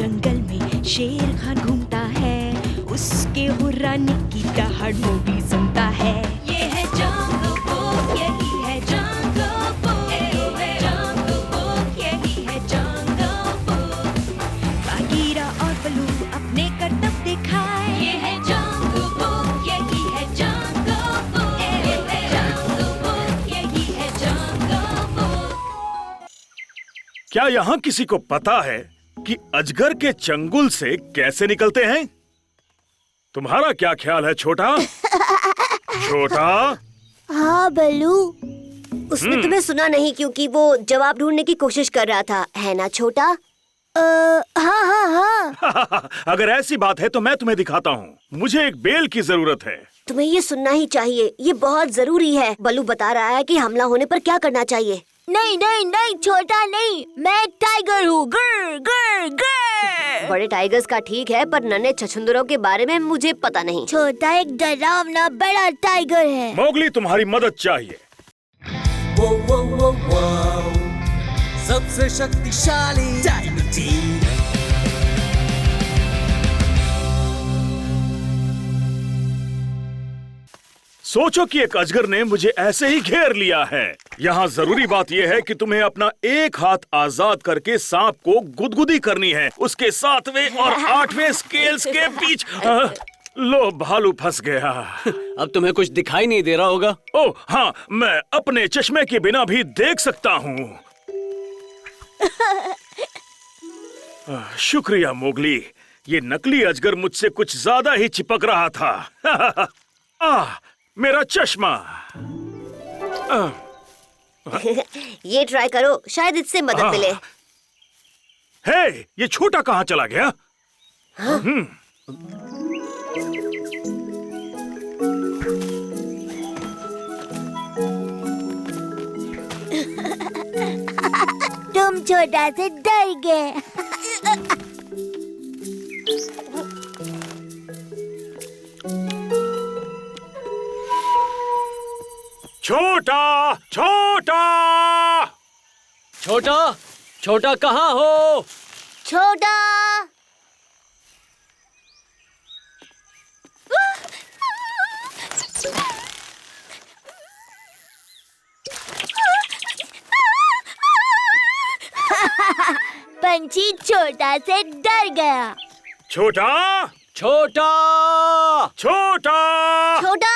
जंगल में शेर खान घूमता है, उसके हुर्राने की दहाड़ मोगली सुनता है। ये है जंगल बुक, यही है जंगल बुक, जंगल बुक, यही है जंगल बुक। बागीरा और बलू अपने करतब दिखाए, ये है जंगल बुक, यही है जंगल बुक, जंगल बुक, यही है जंगल बुक। क्या यहाँ किसी को पता है कि अजगर के चंगुल से कैसे निकलते हैं? तुम्हारा क्या ख्याल है छोटा? छोटा? हाँ बल्लू, उसने तुम्हें सुना नहीं क्योंकि वो जवाब ढूंढने की कोशिश कर रहा था, है ना छोटा? हाँ हाँ हाँ। अगर ऐसी बात है तो मैं तुम्हें दिखाता हूँ। मुझे एक बेल की जरूरत है। तुम्हें ये सुनना ही चाहिए, ये बहुत जरूरी है। बल्लू बता रहा है कि हमला होने पर क्या करना चाहिए। नहीं नहीं नहीं छोटा नहीं, मैं टाइगर हूँ। गर गर गर। बड़े टाइगर्स का ठीक है, पर नन्हे छछूंदरों के बारे में मुझे पता नहीं। छोटा एक डरावना बड़ा टाइगर है। मोगली तुम्हारी मदद चाहिए। वो सबसे शक्तिशाली डायनामिटी। सोचो कि एक अजगर ने मुझे ऐसे ही घेर लिया है। यहाँ जरूरी बात यह है कि तुम्हें अपना एक हाथ आजाद करके सांप को गुदगुदी करनी है, उसके 7वें और 8वें स्केल्स के बीच। लो, भालू फंस गया। अब तुम्हें कुछ दिखाई नहीं दे रहा होगा? ओह हाँ, मैं अपने चश्मे के बिना भी देख सकता हूँ। शुक्रिया मोगली, ये नकली अजगर मुझसे कुछ ज्यादा ही चिपक रहा था। मेरा चश्मा। ये ट्राई करो, शायद इससे मदद मिले। हे, ये छोटा कहाँ चला गया? तुम छोटा से डर गए। छोटा, छोटा, छोटा, छोटा कहाँ हो? छोटा। पंछी छोटा से डर गया। छोटा, छोटा, छोटा, छोटा।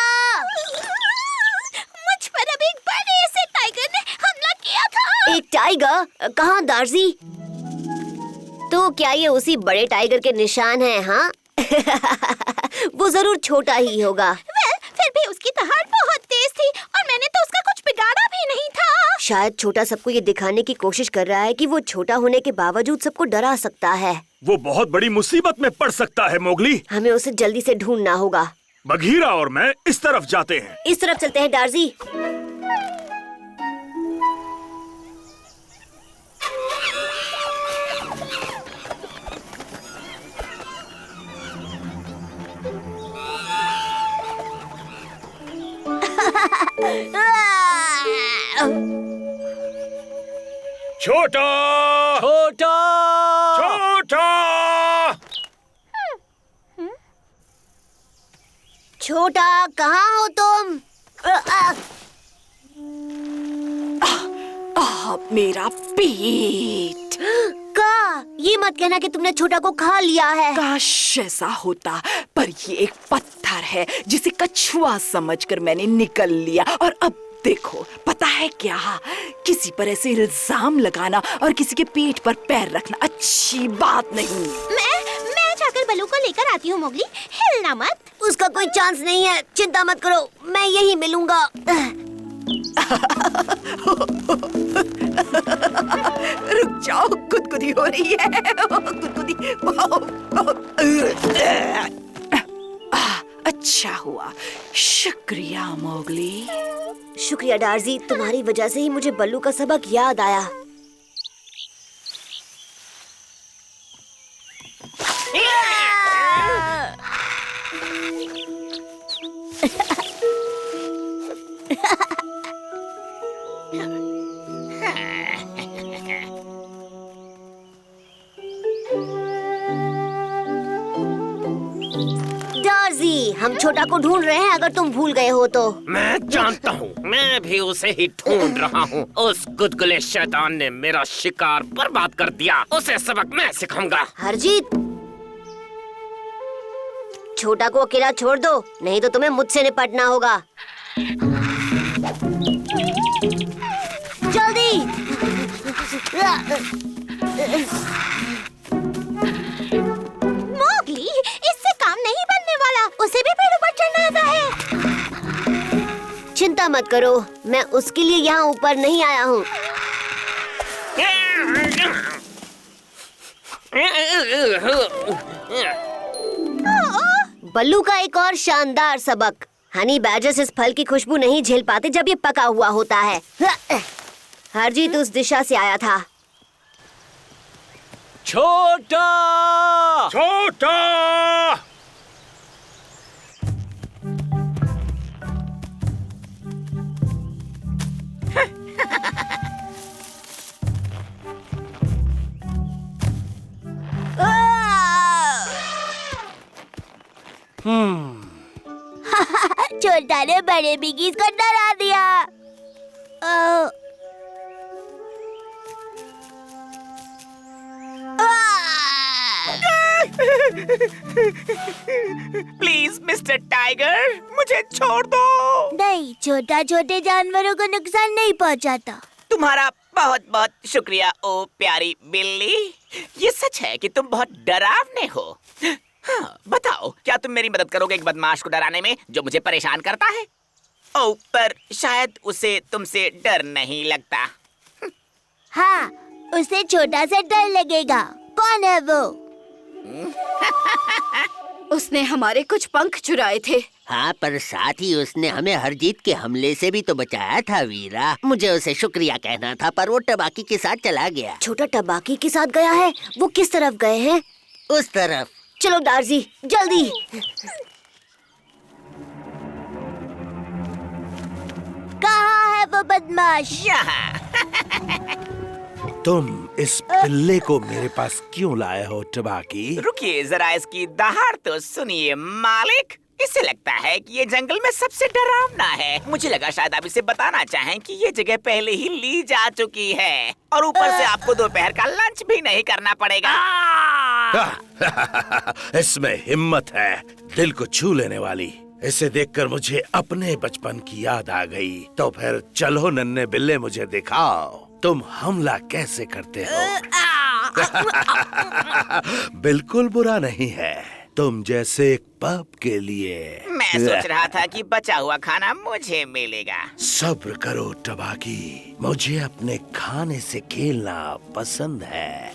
मुझ पर अभी एक बड़े से टाइगर ने हमला किया था। एक टाइगर? कहाँ दार्जी? तो क्या ये उसी बड़े टाइगर के निशान हैं? हाँ। वो जरूर छोटा ही होगा। फिर भी उसकी दहाड़ बहुत तेज थी और मैंने तो उसका कुछ बिगाड़ा भी नहीं था। शायद छोटा सबको ये दिखाने की कोशिश कर रहा है कि वो छोटा होने के बावजूद सबको डरा सकता है। वो बहुत बड़ी मुसीबत में पड़ सकता है मोगली। हमें उसे जल्दी से ढूंढना होगा। बघीरा और मैं इस तरफ जाते हैं। इस तरफ चलते हैं डार्जी। छोटा, छोटा, छोटा, छोटा कहाँ हो तुम? मेरा पेट। का ये मत कहना कि तुमने छोटा को खा लिया है। काश ऐसा होता, पर ये एक पत्थर है जिसे कछुआ समझकर मैंने निकल लिया। और अब देखो, पता है क्या, किसी पर ऐसे इल्जाम लगाना और किसी के पेट पर पैर रखना अच्छी बात नहीं। मैं जाकर बलू को लेकर आती हूँ मोगली, हिलना मत। उसका कोई चांस नहीं है, चिंता मत करो, मैं यही मिलूंगा। रुक जाओ, गुदगुदी हो रही है। गुदगुदी। अच्छा हुआ, शुक्रिया मोगली। शुक्रिया डार्जी, तुम्हारी वजह से ही मुझे बल्लू का सबक याद आया। छोटा को ढूंढ रहे हैं, अगर तुम भूल गए हो तो। मैं जानता हूँ, मैं भी उसे ही ढूंढ रहा हूँ। उस गुदगुले शैतान ने मेरा शिकार बर्बाद कर दिया। उसे सबक मैं सिखाऊंगा। हरजीत, छोटा को अकेला छोड़ दो, नहीं तो तुम्हें मुझसे निपटना होगा। जल्दी। मोगली, इससे काम नहीं बनने वाला। उसे भी पेड़ों पर चढ़ना आता है। चिंता मत करो, मैं उसके लिए यहाँ ऊपर नहीं आया हूँ। बल्लू का एक और शानदार सबक। हनी बैजर्स इस फल की खुशबू नहीं झेल पाते जब ये पका हुआ होता है। हरजीत उस दिशा से आया था। छोटा। छोटा! छोटा ने बड़े बिगीज को डरा दिया। प्लीज मिस्टर टाइगर, मुझे छोड़ दो। नहीं, छोटा छोटे जानवरों को नुकसान नहीं पहुंचाता। तुम्हारा बहुत बहुत शुक्रिया ओ प्यारी बिल्ली। ये सच है कि तुम बहुत डरावने हो। हाँ, बताओ, क्या तुम मेरी मदद करोगे एक बदमाश को डराने में जो मुझे परेशान करता है? ओ, पर शायद उसे तुमसे डर नहीं लगता। हाँ, उसे छोटा से डर लगेगा। कौन है वो? उसने हमारे कुछ पंख चुराए थे। हाँ, पर साथ ही उसने हमें हरजीत के हमले से भी तो बचाया था वीरा। मुझे उसे शुक्रिया कहना था, पर वो टबाकी के साथ चला गया। छोटा टबाकी के साथ गया है? वो किस तरफ गए हैं? उस तरफ। चलो दार्जी, जल्दी। कहाँ है वो बदमाश? यहाँ। तुम इस पिल्ले को मेरे पास क्यों लाए हो टबाकी? रुकिए जरा, इसकी दहाड़ तो सुनिए मालिक। इसे लगता है कि ये जंगल में सबसे डरावना है। मुझे लगा शायद आप इसे बताना चाहें कि ये जगह पहले ही ली जा चुकी है और ऊपर से आपको दोपहर का लंच भी नहीं करना पड़ेगा। इसमें हिम्मत है, दिल को छू लेने वाली। इसे देखकर मुझे अपने बचपन की याद आ गई। तो फिर चलो नन्हे बिल्ले, मुझे दिखाओ तुम हमला कैसे करते हो। बिल्कुल बुरा नहीं है, तुम जैसे एक पप के लिए। मैं सोच रहा था कि बचा हुआ खाना मुझे मिलेगा। सब्र करो टबाकी, मुझे अपने खाने से खेलना पसंद है।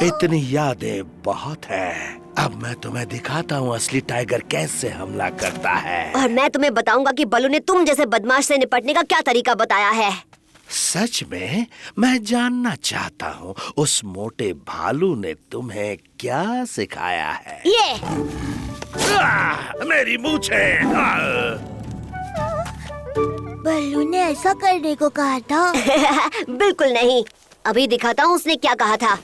इतनी यादें बहुत है। अब मैं तुम्हें दिखाता हूँ असली टाइगर कैसे हमला करता है। और मैं तुम्हें बताऊंगा कि बल्लू ने तुम जैसे बदमाश से निपटने का क्या तरीका बताया है। सच में मैं जानना चाहता हूँ उस मोटे भालू ने तुम्हें क्या सिखाया है। ये मेरी मूंछें। बल्लू ने ऐसा करने को कहा था। बिल्कुल नहीं, अभी दिखाता हूँ उसने क्या कहा था।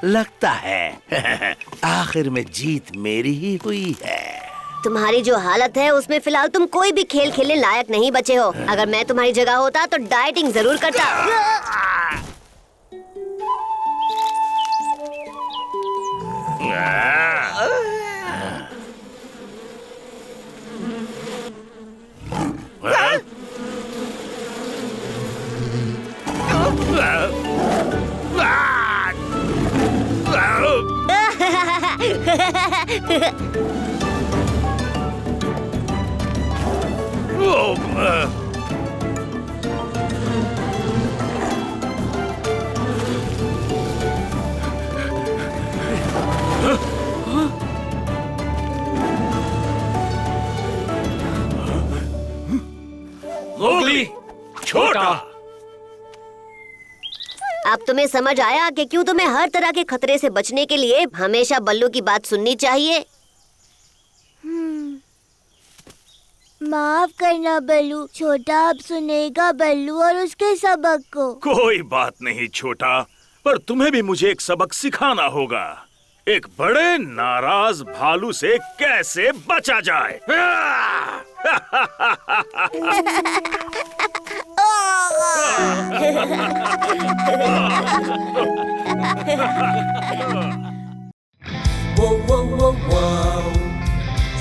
लगता है आखिर में जीत मेरी ही हुई है। तुम्हारी जो हालत है उसमें फिलहाल तुम कोई भी खेल खेलने लायक नहीं बचे हो। अगर मैं तुम्हारी जगह होता तो डाइटिंग जरूर करता। मोगली, छोटा। अब तुम्हें समझ आया कि क्यों तुम्हें हर तरह के खतरे से बचने के लिए हमेशा बल्लू की बात सुननी चाहिए। माफ करना बल्लू, छोटा अब सुनेगा बल्लू और उसके सबक को। कोई बात नहीं छोटा, पर तुम्हें भी मुझे एक सबक सिखाना होगा। एक बड़े नाराज भालू से कैसे बचा जाए। वो वो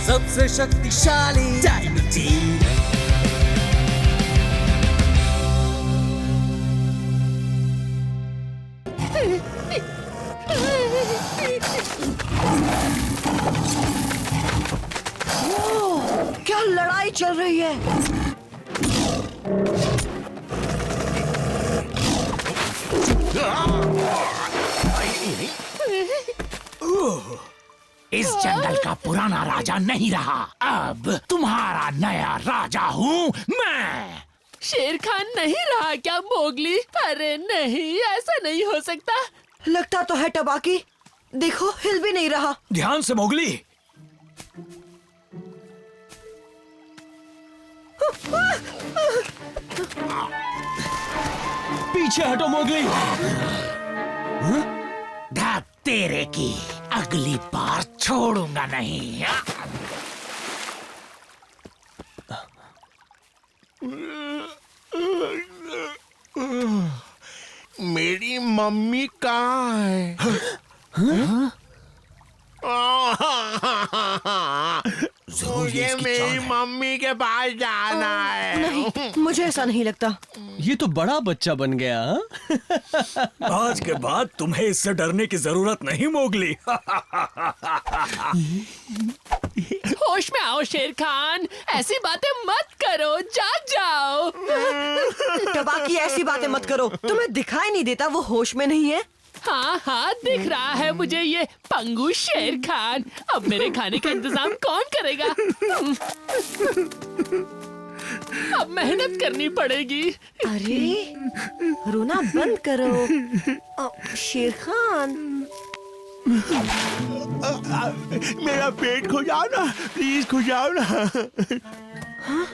सबसे शक्तिशाली डायनामिटी। क्या लड़ाई चल रही है? इस जंगल का पुराना राजा नहीं रहा, अब तुम्हारा नया राजा हूँ मैं। शेर खान नहीं रहा क्या मोगली? अरे नहीं, ऐसा नहीं हो सकता। लगता तो है टबाकी, देखो हिल भी नहीं रहा। ध्यान से मोगली। पीछे हटो मोगली। धत तेरे की, अगली बार छोड़ूंगा नहीं। मेरी मम्मी कहाँ है? मुझे मेरी मम्मी के पास जाना है। नहीं, मुझे ऐसा नहीं लगता। ये तो बड़ा बच्चा बन गया। आज के बाद तुम्हें इससे डरने की जरूरत नहीं मोगली। होश में आओ शेर खान, ऐसी बातें मत करो, जाओ। टबाकी ऐसी बातें मत करो, तुम्हें दिखाई नहीं देता वो होश में नहीं है? हाँ दिख रहा है मुझे ये पंगू शेर खान। अब मेरे खाने का इंतजाम कौन करेगा? अब मेहनत करनी पड़ेगी। अरे रोना बंद करो शेर खान। मेरा पेट खुजाओ ना, प्लीज खुजाओ ना। हाँ?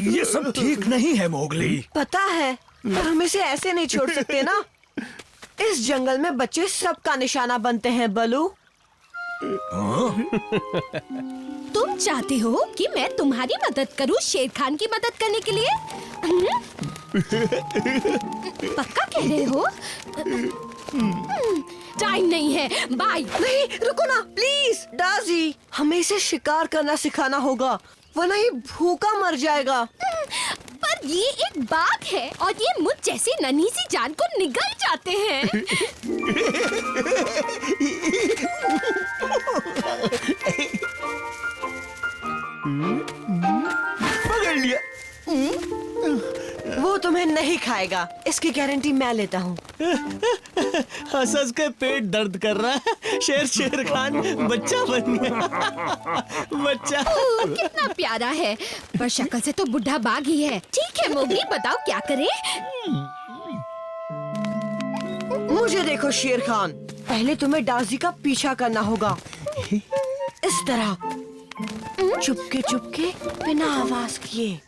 ये सब ठीक नहीं है मोगली। पता है, पर हम इसे ऐसे नहीं छोड़ सकते ना। इस जंगल में बच्चे सबका निशाना बनते हैं बलू। तुम चाहते हो कि मैं तुम्हारी मदद करूं शेर खान की मदद करने के लिए? पक्का कह रहे हो? टाइम नहीं है, बाय। नहीं, रुको ना प्लीज। दाजी, हमें इसे शिकार करना सिखाना होगा, वरना ये भूखा मर जाएगा। पर ये एक बाघ है और ये मुझ जैसी नन्ही सी जान को निगल जाते हैं। पकड़ लिया। वो तुम्हें नहीं खाएगा, इसकी गारंटी मैं लेता हूँ। हंस के पेट दर्द कर रहा है। शेर खान बच्चा बन गया। बच्चा कितना प्यारा है, पर शक्ल से तो बुढ़ा बाघ ही है। ठीक है मोगली, बताओ क्या करें? मुझे देखो शेर खान, पहले तुम्हें दाजी का पीछा करना होगा, इस तरह चुपके चुपके बिना आवाज किए,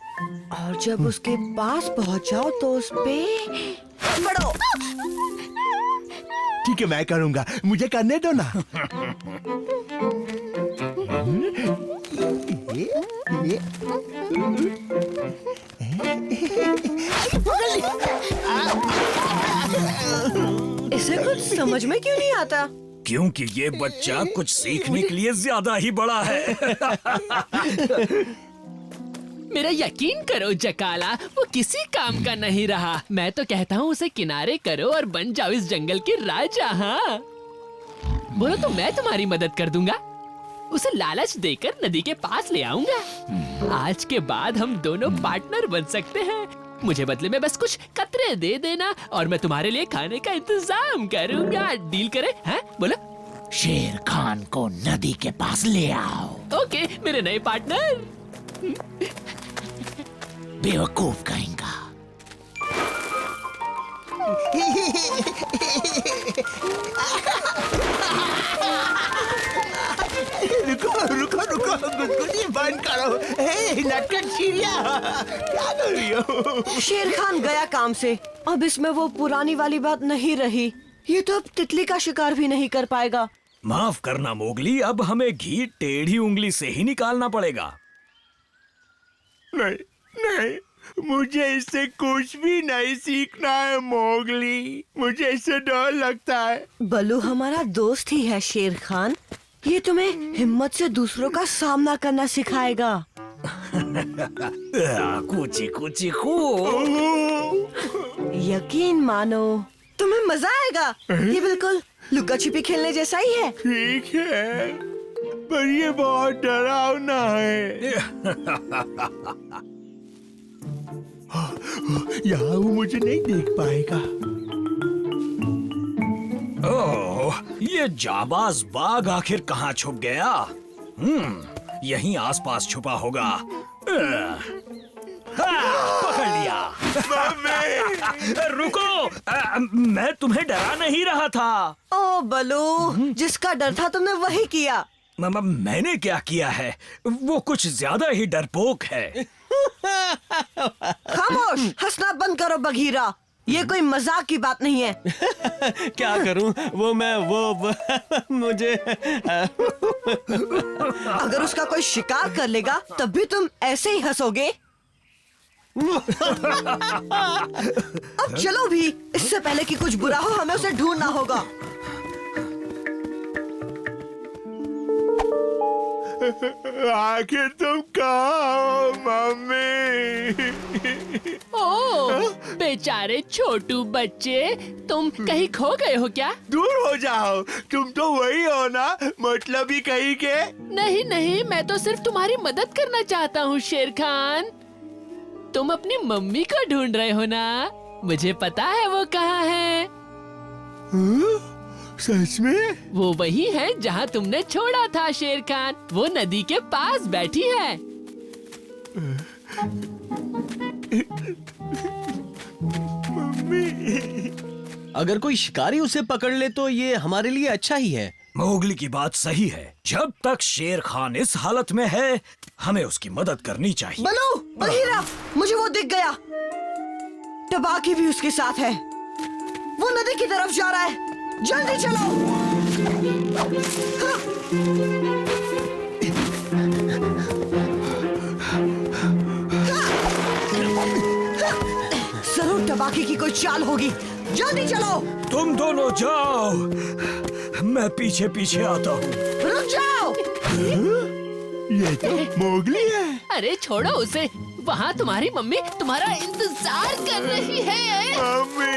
और जब उसके पास पहुंच जाओ तो उस पे बढ़ो। ठीक है, मैं करूंगा, मुझे करने दो ना। इसे कुछ समझ में क्यों नहीं आता? क्योंकि ये बच्चा कुछ सीखने के लिए ज्यादा ही बड़ा है। मेरा यकीन करो जकाला, वो किसी काम का नहीं रहा। मैं तो कहता हूँ उसे किनारे करो और बन जाओ इस जंगल के राजा। हाँ बोलो तो मैं तुम्हारी मदद कर दूंगा। उसे लालच देकर नदी के पास ले आऊंगा। आज के बाद हम दोनों पार्टनर बन सकते हैं। मुझे बदले में बस कुछ कतरे दे देना और मैं तुम्हारे लिए खाने का इंतजाम करूंगा। डील करें? हैं? बोलो। शेर खान को नदी के पास ले आओ। ओके मेरे नए पार्टनर। बेवकूफ कहेंगा। रुको गुदगुदी बंद करो। हे नटखट चिड़िया, क्या कर रही हो? शेर खान गया काम से, अब इसमें वो पुरानी वाली बात नहीं रही। ये तो अब तितली का शिकार भी नहीं कर पाएगा। माफ करना मोगली, अब हमें घी टेढ़ी उंगली से ही निकालना पड़ेगा। नहीं नहीं, मुझे इससे कुछ भी नहीं सीखना है मोगली, मुझे इससे डर लगता है। बलू हमारा दोस्त ही है शेर खान, ये तुम्हें हिम्मत से दूसरों का सामना करना सिखाएगा। कूची कूची खू। यकीन मानो तुम्हें मजा आएगा। ये बिल्कुल लुका छिपी खेलने जैसा ही है। ठीक है, पर ये बहुत डरावना है। यहाँ वो मुझे नहीं देख पाएगा। ओह, ये जाबाज बाघ आखिर कहाँ छुप गया? यहीं आसपास छुपा होगा। पकड़ लिया। रुको, मैं तुम्हें डरा नहीं रहा था। ओ बलू, जिसका डर था तुमने वही किया। मैंने क्या किया है? वो कुछ ज्यादा ही डरपोक है। खामोश, हंसना बंद करो बघीरा, ये कोई मजाक की बात नहीं है। क्या करूं? मुझे अगर उसका कोई शिकार कर लेगा तब भी तुम ऐसे ही हंसोगे। अब चलो भी, इससे पहले कि कुछ बुरा हो हमें उसे ढूंढना होगा। आखिर तुम कहाँ हो मम्मी? ओह, बेचारे छोटू बच्चे, तुम कहीं खो गए हो क्या? दूर हो जाओ, तुम तो वही हो ना, मतलब ही कहीं के। नहीं नहीं, मैं तो सिर्फ तुम्हारी मदद करना चाहता हूँ शेर खान। तुम अपनी मम्मी को ढूंढ रहे हो ना? मुझे पता है वो कहाँ है। सच में? वो वही है जहाँ तुमने छोड़ा था शेर खान, वो नदी के पास बैठी है। अगर कोई शिकारी उसे पकड़ ले तो ये हमारे लिए अच्छा ही है। मोगली की बात सही है, जब तक शेर खान इस हालत में है हमें उसकी मदद करनी चाहिए। बलू, बघीरा, मुझे वो दिख गया। टबाकी भी उसके साथ है, वो नदी की तरफ जा रहा है, जल्दी चलो। जरूर टबाकी की कोई चाल होगी, जल्दी चलो। तुम दोनों जाओ, मैं पीछे पीछे आता हूँ। रुक जाओ। ये तो मोगली है। अरे छोड़ो उसे, वहाँ तुम्हारी मम्मी तुम्हारा इंतजार कर रही है। मम्मी।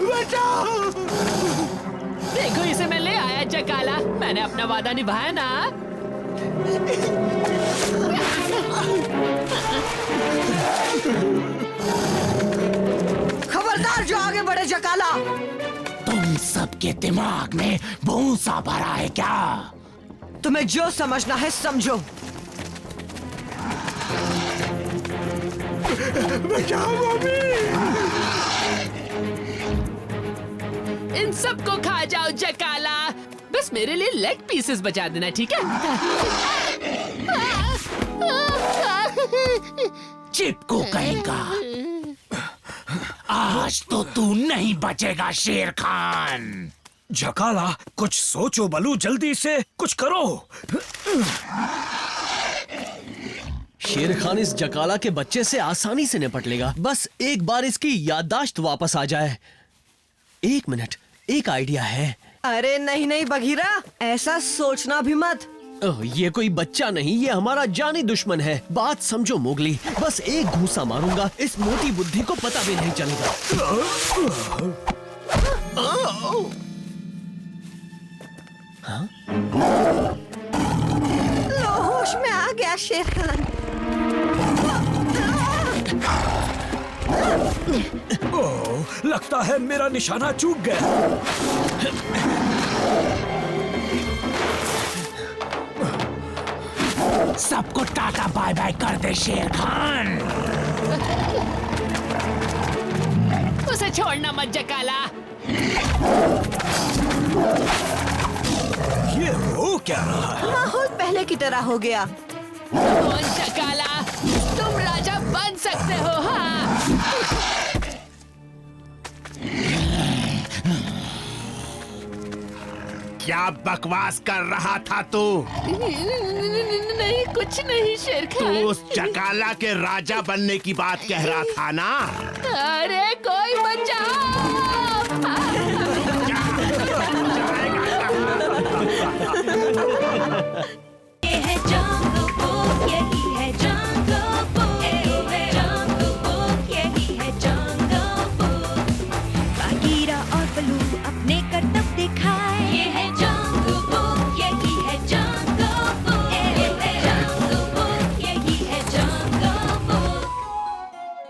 बचाओ। देखो इसे मैं ले आया चकाला, मैंने अपना वादा निभाया ना। खबरदार जो आगे बढ़े चकाला। तुम सबके दिमाग में भूसा भरा है क्या? तुम्हें जो समझना है समझो। बचाओ मम्मी। इन सबको खा जाओ चकाला, बस मेरे लिए लेग पीसेस बचा देना, ठीक है? चिपको कहेगा। आज तो तू नहीं बचेगा शेर खान। झकाला, कुछ सोचो बलू, जल्दी से कुछ करो। शेर खान इस जकाला के बच्चे से आसानी से निपट लेगा, बस एक बार इसकी याददाश्त वापस आ जाए। एक मिनट, एक आइडिया है। अरे नहीं नहीं बघीरा, ऐसा सोचना भी मत। ये कोई बच्चा नहीं, ये हमारा जानी दुश्मन है। बात समझो मोगली, बस एक घूंसा मारूंगा, इस मोटी बुद्धि को पता भी नहीं चलेगा। लो, होश में आ गया शेर खान। ओह, लगता है मेरा निशाना चूक गया। सबको टाटा बाय बाय कर दे शेर खान। उसे छोड़ना मत जकाला। ये हो क्या रहा है? माहौल पहले की तरह हो गया। कौन जकाला, तुम राजा बन सकते हो। हाँ, क्या बकवास कर रहा था तू? नहीं, कुछ नहीं शेर तू खान। उस जकाला के राजा बनने की बात कह रहा था ना? अरे कोई बचाओ।